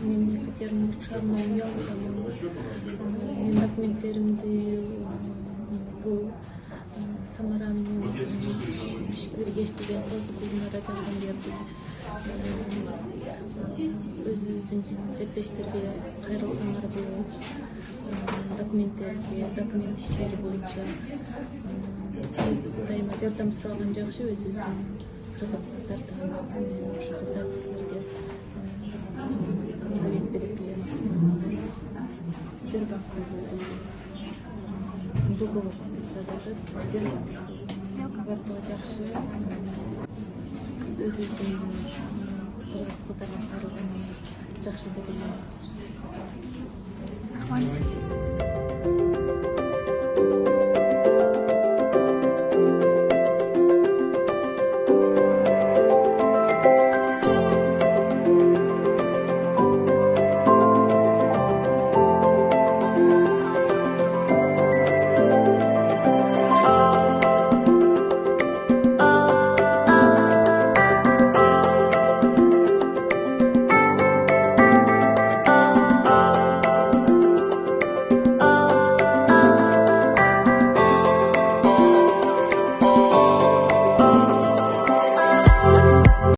мен Екатеринбург шаарына уялгамын. Мен документтеримди бул Самара менен бирге иштеген кыз Гүлнара жардам берди. Өзүбүздүн чектештерге кайрылсаңар бул документ иштери боюнча дайыма жардам сураган жакшы. Өзүбүздүн кыргыз кыздардан ошо кыздарды силерге совет берип келем. Сбербанк договор продолжать. Сбербанк картага жакшы. Кыз өзүбүздүн кыргыз кыздарга кайрылган жакшы деп ойлойм.